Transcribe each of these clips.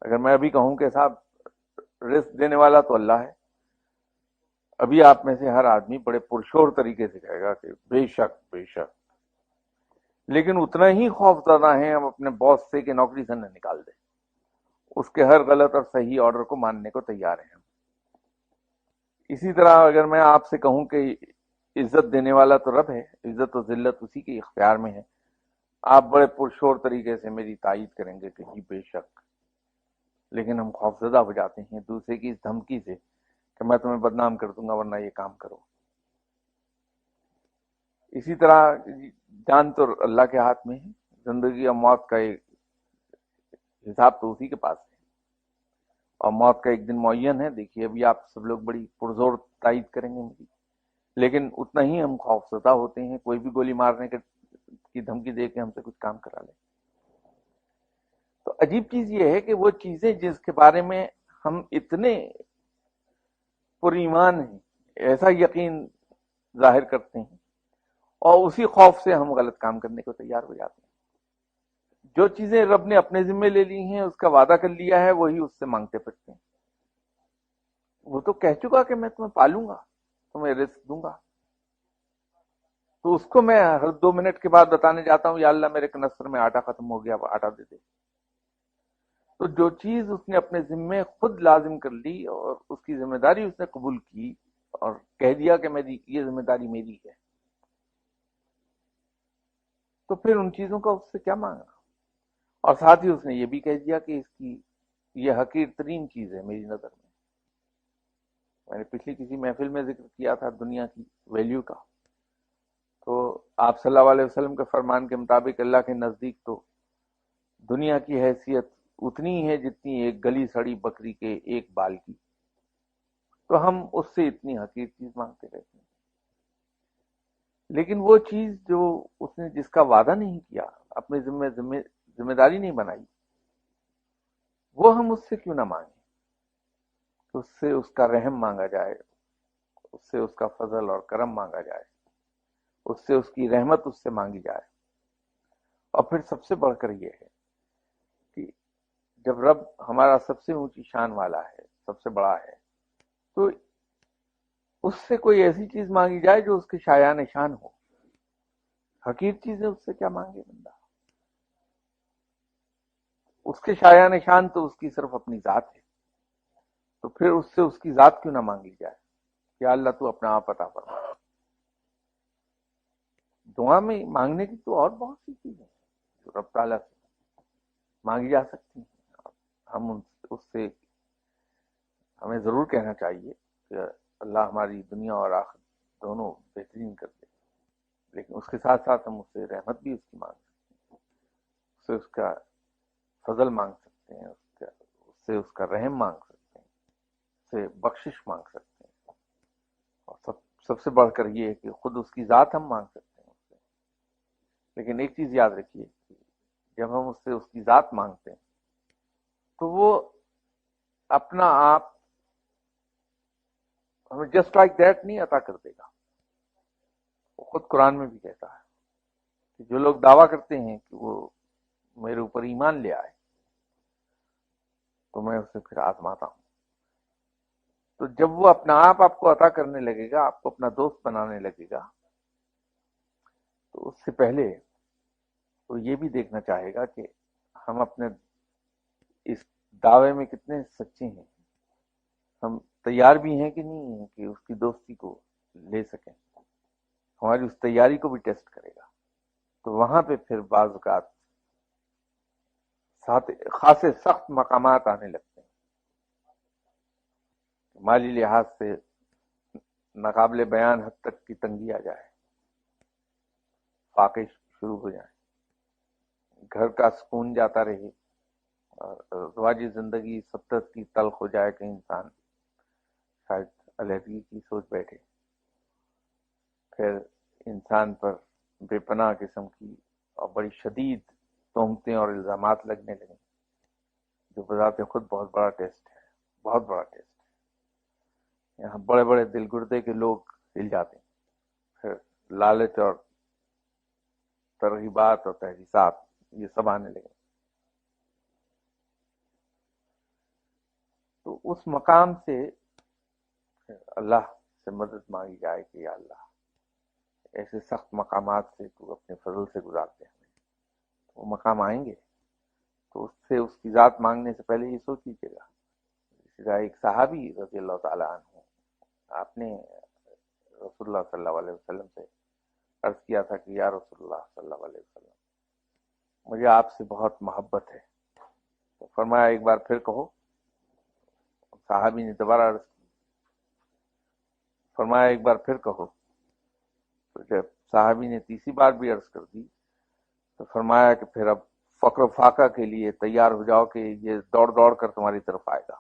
اگر میں ابھی کہوں کہ صاحب رزق دینے والا تو اللہ ہے، ابھی آپ میں سے ہر آدمی بڑے پرشور طریقے سے کہے گا کہ بے شک بے شک، لیکن اتنا ہی خوف زدہ ہیں ہم اپنے باس سے کہ نوکری سے نہ نکال دیں، اس کے ہر غلط اور صحیح آرڈر کو ماننے کو تیار ہیں ہم۔ اسی طرح اگر میں آپ سے کہوں کہ عزت دینے والا تو رب ہے، عزت و ذلت اسی کے اختیار میں ہے، آپ بڑے پرشور طریقے سے میری تائید کریں گے کہ جی بے شک، لیکن ہم خوفزدہ ہو جاتے ہیں دوسرے کی اس دھمکی سے کہ میں تمہیں بدنام کر دوں گا ورنہ یہ کام کرو۔ اسی طرح جان تو اللہ کے ہاتھ میں ہے، زندگی اور موت کا ایک حساب تو اسی کے پاس ہے، اور موت کا ایک دن معین ہے۔ دیکھیے ابھی آپ سب لوگ بڑی پرزور تائید کریں گے میری، لیکن اتنا ہی ہم خوفزدہ ہوتے ہیں کوئی بھی گولی مارنے کی دھمکی دے کے ہم سے کچھ کام کرا لیں۔ تو عجیب چیز یہ ہے کہ وہ چیزیں جس کے بارے میں ہم اتنے پر ایمان ہیں، ایسا یقین ظاہر کرتے ہیں، اور اسی خوف سے ہم غلط کام کرنے کو تیار ہو جاتے ہیں۔ جو چیزیں رب نے اپنے ذمے لے لی ہیں، اس کا وعدہ کر لیا ہے، وہی اس سے مانگتے پھرتے ہیں۔ وہ تو کہہ چکا کہ میں تمہیں پالوں گا، تمہیں رزق دوں گا، تو اس کو میں ہر 2 منٹ کے بعد بتانے جاتا ہوں یا اللہ میرے کنستر میں آٹا ختم ہو گیا، آٹا دے دے۔ تو جو چیز اس نے اپنے ذمے خود لازم کر لی اور اس کی ذمہ داری اس نے قبول کی اور کہہ دیا کہ میری یہ ذمہ داری میری ہے، تو پھر ان چیزوں کا اس سے کیا مانگنا؟ اور ساتھ ہی اس نے یہ بھی کہہ دیا کہ اس کی یہ حقیر ترین چیز ہے میری نظر میں نے پچھلی کسی محفل میں ذکر کیا تھا دنیا کی ویلیو کا، تو آپ صلی اللہ علیہ وسلم کے فرمان کے مطابق اللہ کے نزدیک تو دنیا کی حیثیت اتنی ہے جتنی ایک گلی سڑی بکری کے ایک بال کی، تو ہم اس سے اتنی حقیر چیز مانگتے رہتے ہیں۔ لیکن وہ چیز جو اس نے جس کا وعدہ نہیں کیا، اپنے ذمہ داری نہیں بنائی، وہ ہم اس سے کیوں نہ مانگیں؟ اس سے اس کا رحم مانگا جائے، اس سے اس کا فضل اور کرم مانگا جائے، اس سے اس کی رحمت اس سے مانگی جائے۔ اور پھر سب سے بڑھ کر یہ ہے کہ جب رب ہمارا سب سے اونچی شان والا ہے، سب سے بڑا ہے، تو اس سے کوئی ایسی چیز مانگی جائے جو اس کے شایان شان ہو۔ حقیر چیز ہے، اس سے کیا مانگے بندہ؟ اس کے شایان شان تو اس کی صرف اپنی ذات ہے، تو پھر اس سے اس کی ذات کیوں نہ مانگی جائے؟ یا اللہ تو اپنا آپ عطا فرما۔ دعا میں مانگنے کی تو اور بہت سی چیزیں ہیں جو رب تعالیٰ سے مانگی جا سکتی ہیں۔ ہم اس سے ہمیں ضرور کہنا چاہیے کہ اللہ ہماری دنیا اور آخرت دونوں بہترین کر دے، لیکن اس کے ساتھ ساتھ ہم اس سے رحمت بھی اس کی مانگ سکتے ہیں، اس سے اس کا فضل مانگ سکتے ہیں، اس سے اس کا رحم مانگ سکتے ہیں، اس سے بخشش مانگ سکتے ہیں، اور سب سے بڑھ کر یہ ہے کہ خود اس کی ذات ہم مانگ سکتے ہیں اس سے۔ لیکن ایک چیز یاد رکھیے کہ جب ہم اس سے اس کی ذات مانگتے ہیں تو وہ اپنا آپ ہمیں جسٹ لائک دیٹ نہیں عطا کر دے گا۔ وہ خود قرآن میں بھی کہتا ہے کہ جو لوگ دعویٰ کرتے ہیں کہ وہ میرے اوپر ایمان لے آئے تو میں اسے پھر آزماتا ہوں۔ تو جب وہ اپنا آپ کو عطا کرنے لگے گا، آپ کو اپنا دوست بنانے لگے گا، تو اس سے پہلے وہ یہ بھی دیکھنا چاہے گا کہ ہم اپنے اس دعوے میں کتنے سچے ہیں، ہم تیار بھی ہیں کہ نہیں ہیں کہ اس کی دوستی کو لے سکیں۔ ہماری اس تیاری کو بھی ٹیسٹ کرے گا، تو وہاں پہ پھر بعض اوقات خاصے سخت مقامات آنے لگتے ہیں، مالی لحاظ سے ناقابل بیان حد تک کی تنگی آ جائے، فاقے شروع ہو جائیں، گھر کا سکون جاتا رہے، ازدواجی زندگی سبتت کی تلخ ہو جائے کہ انسان شاید علیحدگی کی سوچ بیٹھے، پھر انسان پر بے پناہ قسم کی اور بڑی شدید تہمتیں اور الزامات لگنے لگیں، جو بذات خود بہت بڑا ٹیسٹ ہے، بہت بڑا ٹیسٹ ہے۔ یہاں بڑے بڑے دل گردے کے لوگ ہل جاتے ہیں، پھر لالچ اور ترغیبات اور تحریصات یہ سب آنے لگے۔ تو اس مقام سے اللہ سے مدد مانگی جائے کہ یا اللہ ایسے سخت مقامات سے تو اپنے فضل سے گزارتے ہیں، وہ مقام آئیں گے تو اس سے اس کی ذات مانگنے سے پہلے یہ سوچ لیجیے گا. اسی طرح ایک صحابی رضی اللہ تعالیٰ عنہ، آپ نے رسول اللہ صلی اللہ علیہ وسلم سے عرض کیا تھا کہ یا رسول اللہ صلی اللہ علیہ وسلم مجھے آپ سے بہت محبت ہے. تو فرمایا ایک بار پھر کہو. صحابی نے دوبارہ عرض کی، فرمایا ایک بار پھر کہو. تو جب صحابی نے تیسری بار بھی عرض کر دی تو فرمایا کہ پھر اب فقر و فاقہ کے لیے تیار ہو جاؤ کہ یہ دوڑ دوڑ کر تمہاری طرف آئے گا.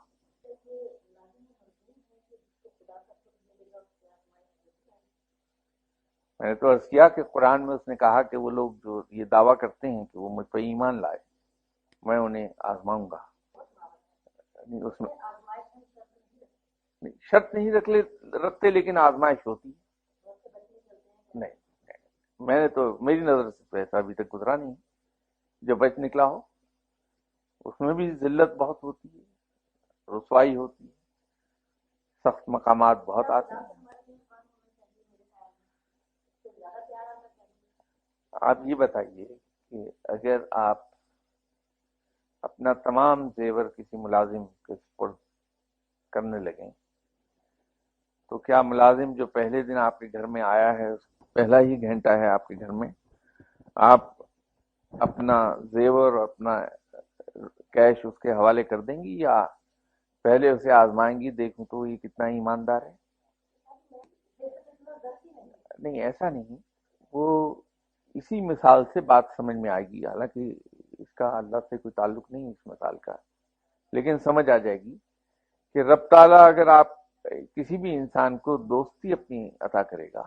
میں نے تو عرض کیا کہ قرآن میں اس نے کہا کہ وہ لوگ جو یہ دعویٰ کرتے ہیں کہ وہ مجھ پہ ایمان لائے میں انہیں آزماؤں گا. اس میں شرط نہیں رکھتے لیکن آزمائش ہوتی ہے. نہیں، میں نے تو میری نظر سے تو ایسا ابھی تک گزرا نہیں جو بچ نکلا ہو. اس میں بھی ذلت بہت ہوتی ہے، رسوائی ہوتی ہے، سخت مقامات بہت آتے ہیں. آپ یہ بتائیے کہ اگر آپ اپنا تمام زیور کسی ملازم کے سپرد کرنے لگیں تو کیا ملازم جو پہلے دن آپ کے گھر میں آیا ہے پہلا ہی گھنٹہ ہے آپ کے گھر میں، آپ اپنا زیور اور اپنا کیش اس کے حوالے کر دیں گی یا پہلے اسے آزمائیں گی دیکھوں تو یہ کتنا ایماندار ہے؟ نہیں، ایسا نہیں. وہ اسی مثال سے بات سمجھ میں آئے گی، حالانکہ اس کا اللہ سے کوئی تعلق نہیں اس مثال کا، لیکن سمجھ آ جائے گی کہ رب تعالیٰ اگر آپ کسی بھی انسان کو دوستی اپنی عطا کرے گا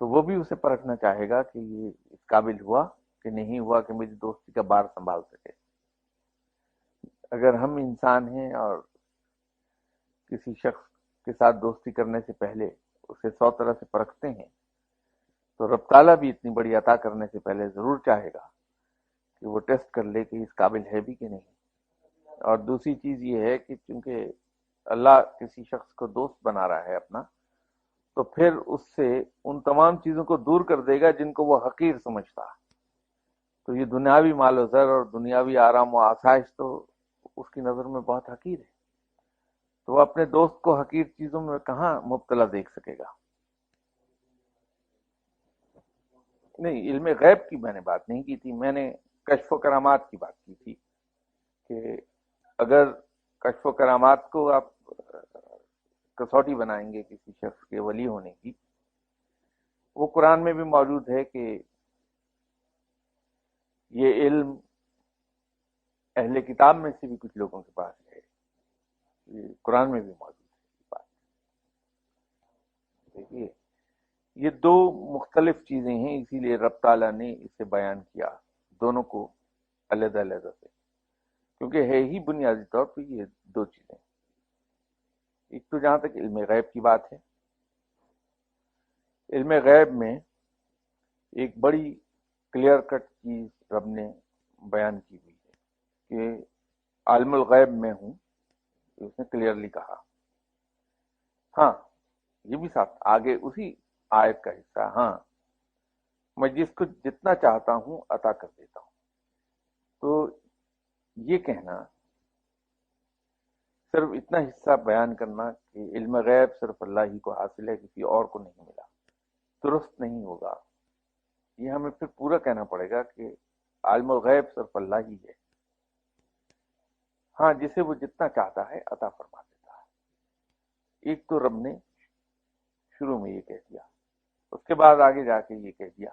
تو وہ بھی اسے پرکھنا چاہے گا کہ یہ اس قابل ہوا کہ نہیں ہوا کہ میری دوستی کا بار سنبھال سکے. اگر ہم انسان ہیں اور کسی شخص کے ساتھ دوستی کرنے سے پہلے اسے 100 طرح سے پرکھتے ہیں تو رب تعالیٰ بھی اتنی بڑی عطا کرنے سے پہلے ضرور چاہے گا کہ وہ ٹیسٹ کر لے کہ اس قابل ہے بھی کہ نہیں. اور دوسری چیز یہ ہے کہ چونکہ اللہ کسی شخص کو دوست بنا رہا ہے اپنا تو پھر اس سے ان تمام چیزوں کو دور کر دے گا جن کو وہ حقیر سمجھتا. تو یہ دنیاوی مال و زر اور دنیاوی آرام و آسائش تو اس کی نظر میں بہت حقیر ہے، تو وہ اپنے دوست کو حقیر چیزوں میں کہاں مبتلا دیکھ سکے گا. نہیں، علم غیب کی میں نے بات نہیں کی تھی، میں نے کشف و کرامات کی بات کی تھی کہ اگر کشف و کرامات کو آپ کسوٹی بنائیں گے کسی شخص کے ولی ہونے کی، وہ قرآن میں بھی موجود ہے کہ یہ علم اہل کتاب میں سے بھی کچھ لوگوں کے پاس ہے، یہ قرآن میں بھی موجود ہے بات. دیکھیے یہ دو مختلف چیزیں ہیں، اسی لیے رب تعالیٰ نے اسے بیان کیا دونوں کو علیحدہ علیحدہ سے، کیونکہ ہے ہی بنیادی طور پہ یہ دو چیزیں. ایک تو جہاں تک علم غیب کی بات ہے، علم غیب میں ایک بڑی کلیئر کٹ چیز رب نے بیان کی ہوئی ہے کہ عالم الغیب میں ہوں، اس نے کلیئرلی کہا. ہاں یہ بھی ساتھ آگے اسی آیت کا حصہ، ہاں میں جس کو جتنا چاہتا ہوں عطا کر دیتا ہوں. تو یہ کہنا صرف اتنا حصہ بیان کرنا کہ علم غیب صرف اللہ ہی کو حاصل ہے کسی اور کو نہیں ملا درست نہیں ہوگا. یہ ہمیں پھر پورا کہنا پڑے گا کہ عالم الغیب صرف اللہ ہی ہے، ہاں جسے وہ جتنا چاہتا ہے عطا فرما دیتا ہے. ایک تو رب نے شروع میں یہ کہہ دیا، اس کے بعد آگے جا کے یہ کہہ دیا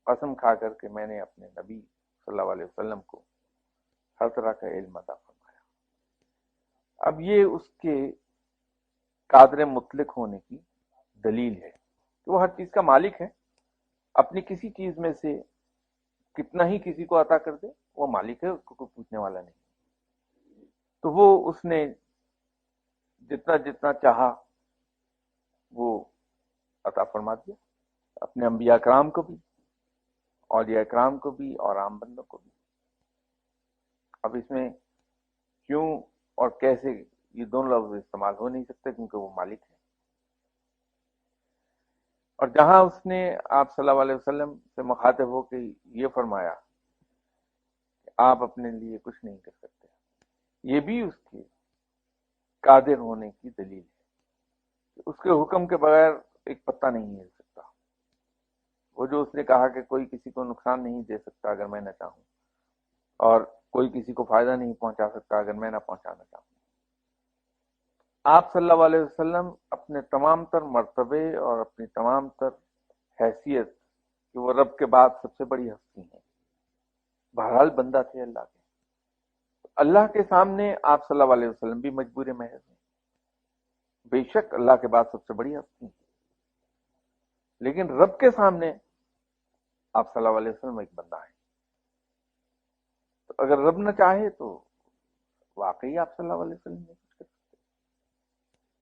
قسم کھا کر کہ میں نے اپنے نبی صلی اللہ علیہ وسلم کو ہر طرح کا علم عطا فرمایا. اب یہ اس کے قادر مطلق ہونے کی دلیل ہے کہ وہ ہر چیز کا مالک ہے، اپنی کسی چیز میں سے کتنا ہی کسی کو عطا کر دے وہ مالک ہے، اس کو کوئی پوچھنے والا نہیں. تو وہ اس نے جتنا جتنا چاہا وہ عطا فرما دیا اپنے انبیاء کرام کو بھی، اولیاء کرام کو بھی اور عام بندوں کو بھی. اب اس میں کیوں اور کیسے، یہ دونوں لفظ استعمال ہو نہیں سکتے کیونکہ وہ مالک ہے۔ اور جہاں اس نے آپ صلی اللہ علیہ وسلم سے مخاطب ہو کے یہ فرمایا کہ آپ اپنے لیے کچھ نہیں کر سکتے، یہ بھی اس کے قادر ہونے کی دلیل ہے کہ اس کے حکم کے بغیر ایک پتہ نہیں ہل سکتا۔ وہ جو اس نے کہا کہ کوئی کسی کو نقصان نہیں دے سکتا اگر میں نہ چاہوں، اور کوئی کسی کو فائدہ نہیں پہنچا سکتا اگر میں نہ پہنچانا چاہوں۔ آپ صلی اللہ علیہ وسلم اپنے تمام تر مرتبے اور اپنی تمام تر حیثیت کہ وہ رب کے بعد سب سے بڑی ہستی ہیں، بہرحال بندہ تھے اللہ کے، اللہ کے سامنے آپ صلی اللہ علیہ وسلم بھی مجبور محض ہیں، بے شک اللہ کے بعد سب سے بڑی ہستی ہیں، لیکن رب کے سامنے آپ صلی اللہ علیہ وسلم ایک بندہ ہے۔ تو اگر رب نہ چاہے تو واقعی آپ صلی اللہ علیہ وسلم نے کچھ